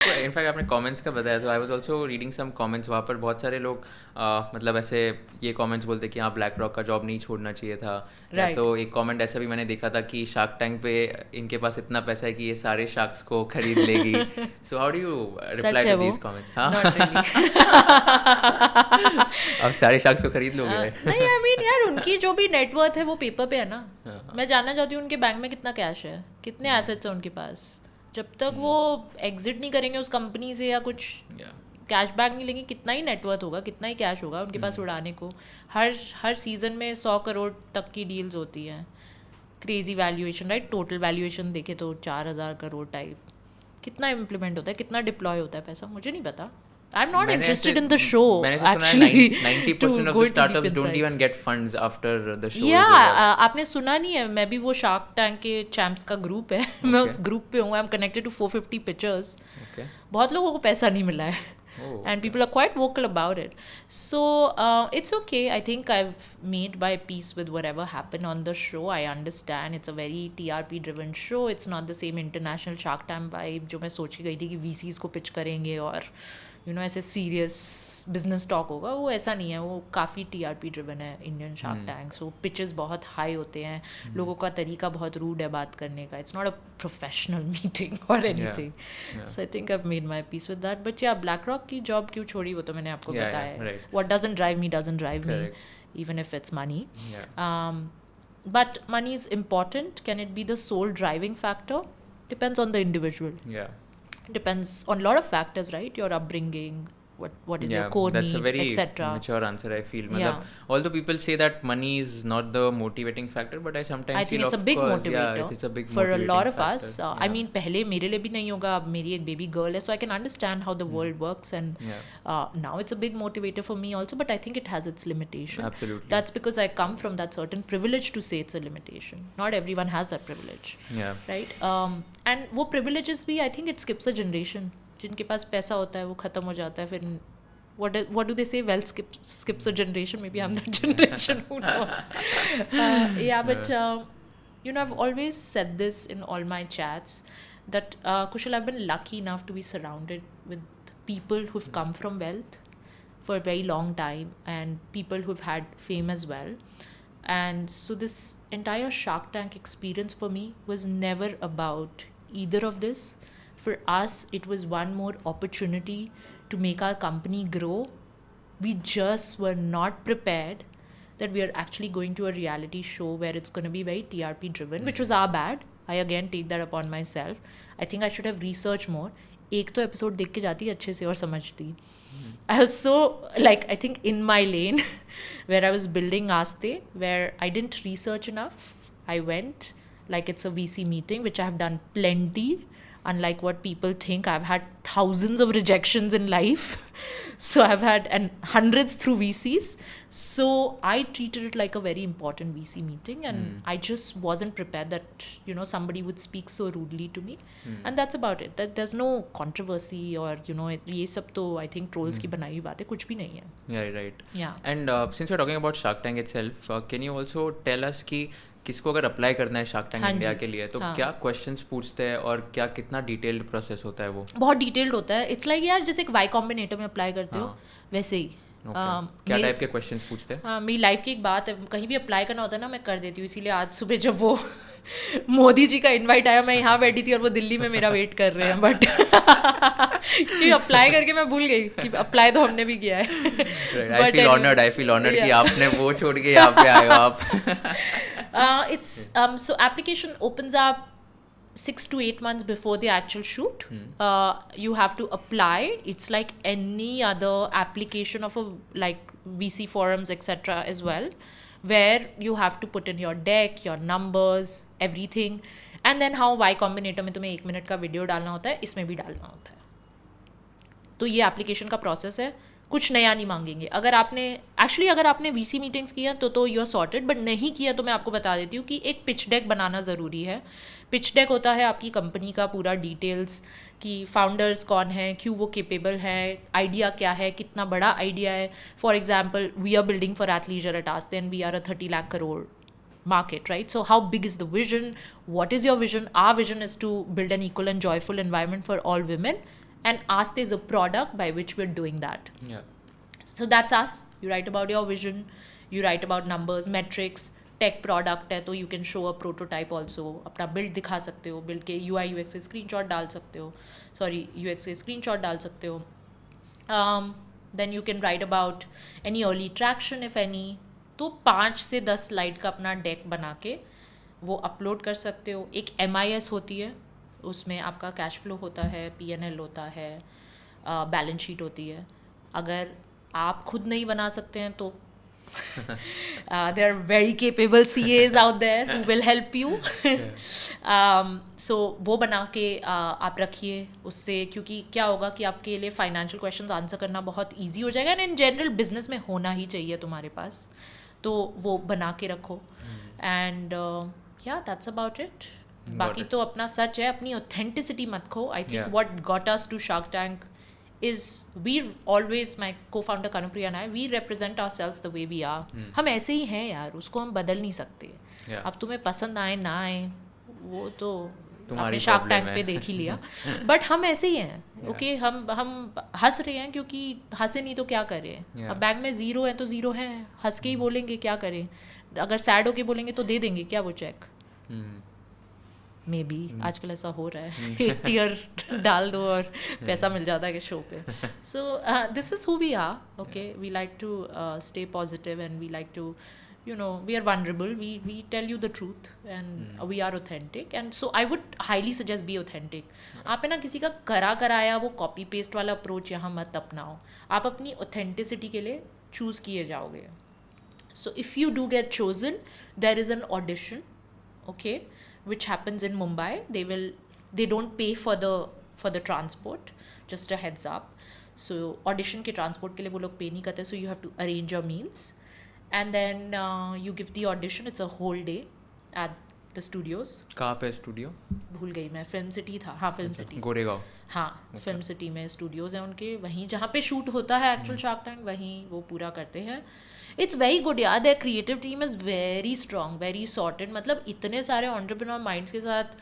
तो इनफैक्ट आपने कमेंट्स का बताया, तो I was also reading some comments, वहाँ पर बहुत सारे लोग मतलब ऐसे ये कमेंट्स बोलते कि हाँ ब्लैक रॉक का जॉब नहीं छोड़ना चाहिए था, या तो राइट। एक कमेंट ऐसा भी मैंने देखा था कि शार्क टैंक पे इनके पास इतना पैसा है कि ये सारे शार्क्स को खरीद लेगी। So how do you reply such है टू वो। These comments? हाँ। Not really. अब सारे शार्क्स को खरीद लोगे? नहीं, आई मीन यार, उनकी जो भी नेटवर्थ है वो पेपर पे है ना। हाँ। मैं जानना चाहती हूँ उनके बैंक में कितना कैश है, कितने एसेट्स हैं उनके पास। जब तक वो एग्जिट नहीं करेंगे उस कंपनी से या कुछ या कैश बैक नहीं लेंगे, कितना ही नेटवर्थ होगा, कितना ही कैश होगा उनके पास उड़ाने को। हर हर सीजन में 100 करोड़ तक की डील्स होती हैं। Crazy valuation, right? Total valuation देखे तो 4,000 करोड़ टाइप। कितना इम्प्लीमेंट होता है, कितना डिप्लॉय होता है पैसा, मुझे नहीं पता। आई एम नॉट मैंने ऐसे इंटरेस्टेड इन द शो मैंने ऐसे सुना है actually 90% two of go the two deep startups don't even insights. Get funds after the show या इज ओवर। आपने सुना नहीं है, मैं भी वो शार्क टैंक के चैम्प्स का ग्रुप है। मैं ओके उस ग्रुप पे हूँ। I am connected to 450 pictures. Okay. बहुत लोगों को पैसा नहीं मिला है oh and okay. people are quite vocal about it. So it's okay. I think I've made my peace with whatever happened on the show. I understand it's a very TRP driven show. It's not the same international Shark Tank vibe जो मैं सोच के गई थी कि VCs को pitch करेंगे और ऐसे सीरियस बिजनेस टॉक होगा। वो ऐसा नहीं है, वो काफ़ी TRP ड्रिवन है इंडियन शार्क टैंक। सो पिचेस बहुत हाई होते हैं, लोगों का तरीका बहुत रूड है बात करने का। It's not a professional meeting or anything. So I think I have made my peace with that. But या ब्लैक रॉक की जॉब क्यों छोड़ी वो तो मैंने आपको Yeah, बताया yeah, है। right. What doesn't drive me doesn't drive me, Correct. Even if it's money. Yeah. But money is important. Can it be the sole driving factor? Depends on the individual. Yeah. Depends on a lot of factors, right? Your upbringing, what is your core that's a need, very etc. mature answer, I feel. Yeah. Although people say that money is not the motivating factor, but I sometimes I feel, think it's of a big course, motivator it's a big for a motivating lot of factor. us. I mean, पहले मेरे लिए भी नहीं होगा, अब मेरी एक baby girl है, so I can understand how the world works, and now it's a big motivator for me also. But I think it has its limitation. Absolutely. That's because I come from that certain privilege to say it's a limitation. Not everyone has that privilege, Yeah. right? And वो privileges भी, I think it skips a generation. जिनके पास पैसा होता है वो ख़त्म हो जाता है फिर। what do they say? Wealth skips a generation. Maybe I'm that generation. Who knows? Yeah, but I've always said this in all my chats that Kushal, I've been lucky enough to be surrounded with people who've come from wealth for a very long time, and people who've had fame as well. And so this entire Shark Tank experience for me was never about either of this. For us, it was one more opportunity to make our company grow. We just were not prepared that we are actually going to a reality show where it's going to be very TRP driven, which was our bad. I again take that upon myself. I think I should have researched more. एक तो episode देख के जाती अच्छे से और समझती। I was so, like, I think in my lane where I was building Aste, where I didn't research enough. I went like it's a VC meeting, which I have done plenty. Unlike what people think, I've had thousands of rejections in life. So I've had hundreds through VCs. So I treated it like a very important VC meeting, and I just wasn't prepared that somebody would speak so rudely to me. And that's about it. That there's no controversy or ये सब तो I think trolls की बनाई हुई बात है, कुछ भी नहीं है. Yeah, right. Yeah. And since we're talking about Shark Tank itself, can you also tell us कि किसको अगर अप्लाई करना है शार्क टैंक हाँ इंडिया जी, के लिए, तो हाँ. क्या क्वेश्चंस पूछते हैं और क्या कितना डिटेल्ड प्रोसेस होता है वो? बहुत डिटेल्ड होता है. इट्स लाइक यार जैसे एक वाई कॉम्बिनेटर में अप्लाई करते हो वैसे ही. क्या टाइप के क्वेश्चंस पूछते हैं? हाँ, मेरी लाइफ की एक बात है, कहीं भी अप्लाई करना होता है ना मैं कर देती हूँ. इसीलिए आज सुबह जब वो मोदी जी का इनवाइट आया, मैं यहाँ बैठी थी और वो दिल्ली में मेरा वेट कर रहे हैं. बट क्योंकि अप्लाई करके मैं भूल गई कि अप्लाई तो हमने भी किया है. आई फील ऑनर्ड कि आपने वो छोड़ के यहाँ पे आए हो आप. It's so application opens up 6 to 8 months before the actual shoot. You have to apply. It's like any other application of a like VC forums etc. as well, where you have to put in your deck, your numbers, everything, and then how Y Combinator में तुम्हें 1 minute का video डालना होता है, इसमें भी डालना होता है. तो ये एप्लीकेशन का प्रोसेस है. कुछ नया नहीं मांगेंगे. अगर आपने VC मीटिंग्स किया तो यू आर सॉर्टेड. बट नहीं किया तो मैं आपको बता देती हूँ कि एक पिच डेक बनाना ज़रूरी है. पिच डेक होता है आपकी कंपनी का पूरा डिटेल्स कि फाउंडर्स कौन हैं, क्यों वो केपेबल हैं, आइडिया क्या है, कितना बड़ा आइडिया है. For example, we are building for athleisure at Aastey and we are a 30 lakh crore market, right? So how big is the vision? What is your vision? Our vision is to build an equal and joyful environment for all women and ask there's a product by which we're doing that. Yeah. So that's us. You write about your vision, you write about numbers, metrics, tech product है तो you can show a prototype also, अपना build दिखा सकते हो, build के UI UX से screenshot डाल सकते हो, sorry UX से screenshot डाल सकते हो. Then you can write about any early traction if any. तो 5 से 10 स्लाइड का अपना डेक बना के वो अपलोड कर सकते हो. एक MIS होती है, उसमें आपका कैश फ्लो होता है, P&L होता है, बैलेंस शीट होती है. अगर आप खुद नहीं बना सकते हैं तो there are very capable CAs out there who will help you. So वो बना के आप रखिए उससे, क्योंकि क्या होगा कि आपके लिए फाइनेंशियल क्वेश्चंस आंसर करना बहुत इजी हो जाएगा. एंड इन जनरल बिजनेस में होना ही चाहिए तुम्हारे पास, तो वो बना के रखो. एंड या दैट्स अबाउट इट. बाकी तो अपना सच है, अपनी ऑथेंटिसिटी मत खो. I think what got us to shark tank is we always, my co-founder Kanupriya and I, we represent ourselves the way we are. हम ऐसे ही हैं यार, उसको हम बदल नहीं सकते. अब तुम्हें पसंद आए ना आए वो तो आपने शार्क टैंक पे देख ही लिया. बट हम ऐसे ही हैं. ओके, हम हंस रहे हैं क्योंकि हंसे नहीं तो क्या करें. अब बैंक में जीरो है तो जीरो है, हंस के ही बोलेंगे, क्या करें. अगर सैड होके बोलेंगे तो दे देंगे क्या वो चेक. मे बी आजकल ऐसा हो रहा है. एक टीयर डाल दो और पैसा मिल जाता है शो पे. So this is who we are. Okay, we like to stay positive and we like to, you know, we are vulnerable, we tell you the truth and we are authentic. And so I would highly suggest be authentic. आप है ना किसी का कराया वो copy paste वाला approach यहाँ मत अपनाओ. आप अपनी ऑथेंटिसिटी के लिए चूज़ किए जाओगे. So if you do get chosen, there is an audition, okay, which happens in Mumbai. They don't pay for the transport, just a heads up. So audition के transport के लिए वो लोग pay नहीं करते, so you have to arrange your meals. And then you give the audition. It's a whole day at the studios. कहाँ पे studio? भूल गई मैं. फिल्म सिटी था. हाँ, फिल्म सिटी. गोरेगांव. हाँ, फिल्म सिटी में स्टूडियोज़ हैं उनके. वहीं जहाँ पे शूट होता है एक्चुअल शार्क टैंक, वहीं वो पूरा करते हैं. इट्स वेरी गुड यार. There creative team is very strong, very sorted. मतलब इतने सारे एंटरप्रेन्योर माइंड्स के साथ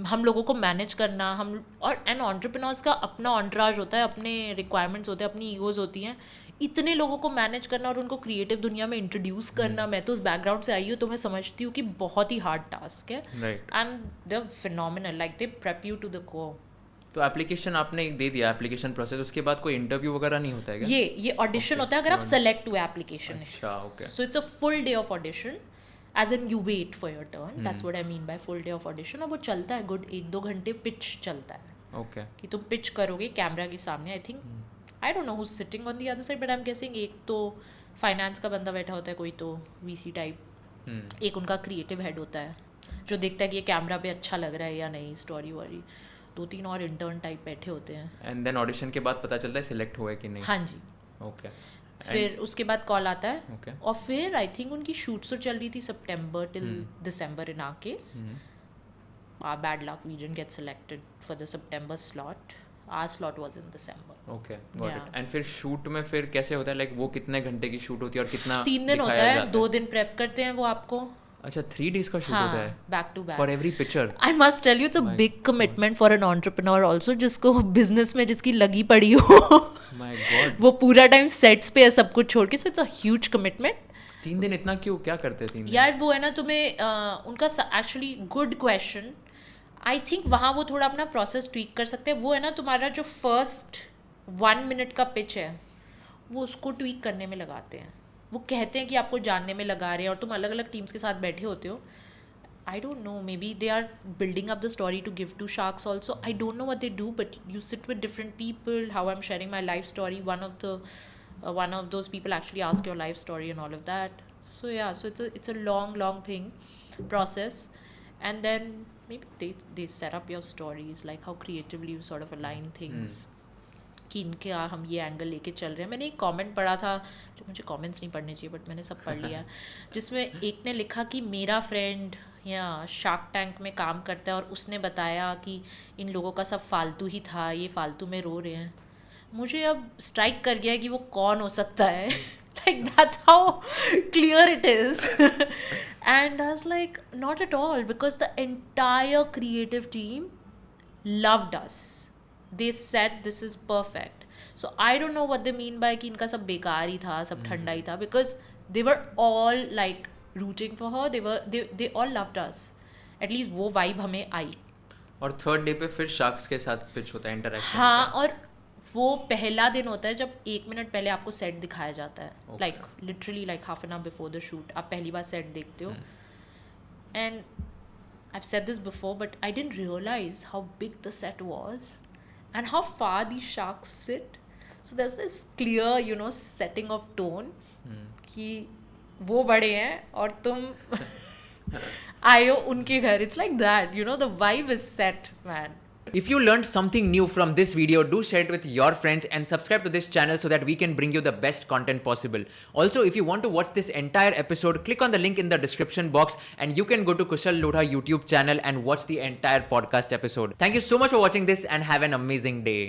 हम लोगों को मैनेज करना, हम और एंड एंटरप्रेन्योर्स का अपना एंटराज होता है, अपने रिक्वायरमेंट्स होते हैं, अपनी ईगोज़ होती हैं. इतने लोगों को मैनेज करना और उनको क्रिएटिव दुनिया में इंट्रोड्यूस करना, मैं तो उस बैकग्राउंड से आई हूँ तो मैं समझती हूँ कि बहुत ही हार्ड टास्क है. And they are phenomenal, like they prep you to the core. तो एप्लीकेशन आपने दे दिया, एप्लीकेशन प्रोसेस, उसके बाद कोई इंटरव्यू वगैरह नहीं होता है क्या? ये ऑडिशन होता है अगर आप सेलेक्ट हुए एप्लीकेशन है. अच्छा, okay. So it's a full day of audition, as in you wait for your turn. That's what I mean by full day of audition. और वो चलता है गुड 1-2 घंटे पिच चलता है. ओके. कि तुम पिच करोगे कैमरा के सामने. I think I don't know who's sitting on the other side, but I'm guessing एक तो फाइनेंस का बंदा बैठा होता है, कोई तो VC टाइप, एक उनका क्रिएटिव हेड होता है जो देखता है कि ये कैमरा पे अच्छा लग रहा है या नहीं, स्टोरी वारी. 2-3 और इंटर्न टाइप बैठे होते हैं. एंड देन ऑडिशन के बाद पता चलता है सिलेक्ट हुआ है कि नहीं? हाँ जी. ओके. फिर उसके बाद कॉल आता है. Okay. और फिर आई थिंक उनकी शूट्स तो चल रही थी September till December in our case. Bad luck, we didn't get selected for the September slot. Our slot was in December. Okay, got it. And फिर शूट में फिर कैसे होता है, लाइक वो कितने घंटे की शूट होती है और कितना 3 दिन होता है. 2 दिन प्रेप करते हैं वो आपको. अच्छा, 3 days का शूट होता है back to back for every picture. I must tell you it's a big commitment for an entrepreneur also, जिसको बिजनेस में जिसकी लगी पड़ी हो. My god. वो पूरा टाइम सेट्स पे है सब कुछ छोड़ के. सो इट्स अ ह्यूज कमिटमेंट. 3 दिन इतना क्यों, क्या करते हैं 3 दिन? यार वो है ना, तुम्हें उनका actually good question. I think वहाँ वो थोड़ा अपना प्रोसेस ट्वीक कर सकते हैं. वो है ना, तुम्हारा जो फर्स्ट 1 मिनट का पिच है वो उसको ट्वीक करने में लगाते हैं. वो कहते हैं कि आपको जानने में लगा रहे हैं और तुम अलग अलग टीम्स के साथ बैठे होते हो. I don't know, maybe they are building up the story to give to sharks also. I don't know what they do, but you sit with different people. How I am sharing my life story, one of those people actually ask your life story and all of that. So yeah, so it's a long thing, process. And then maybe they set up your stories, like how creatively you sort of align things. कि इनके हम ये angle लेके चल रहे हैं. मैंने एक कमेंट पढ़ा था, जो मुझे कमेंट्स नहीं पढ़ने चाहिए बट मैंने सब पढ़ लिया, जिसमें एक ने लिखा कि मेरा फ्रेंड या शार्क टैंक में काम करता है और उसने बताया कि इन लोगों का सब फालतू ही था, ये फालतू में रो रहे हैं. मुझे अब स्ट्राइक कर गया कि वो कौन हो सकता है. Like that's how clear it is. And I was like, not at all, because the entire creative team loved us. they said this is perfect. So I don't know what they mean by कि इनका सब बेकार ही था, सब ठंडा ही था, because they were all like rooting for her. They all loved us. At least वो vibe हमें आई. और थर्ड डे पे फिर शार्क्स के साथ पिच होता है, इंटरेक्शन. हाँ, और वो पहला दिन होता है जब 1 मिनट पहले आपको सेट दिखाया जाता है, Okay. Like literally like half an hour before the shoot आप पहली बार सेट देखते हो. And I've said this before, but I didn't realize how big the set was and how far these sharks sit. So there's this clear, you know, setting of tone कि वो बड़े हैं और तुम आए हो उनके घर. It's like that, you know, the vibe is set, man. If you learned something new from this video, do share it with your friends and subscribe to this channel so that we can bring you the best content possible. Also, if you want to watch this entire episode, click on the link in the description box and you can go to Kushal Lodha YouTube channel and watch the entire podcast episode. Thank you so much for watching this and have an amazing day.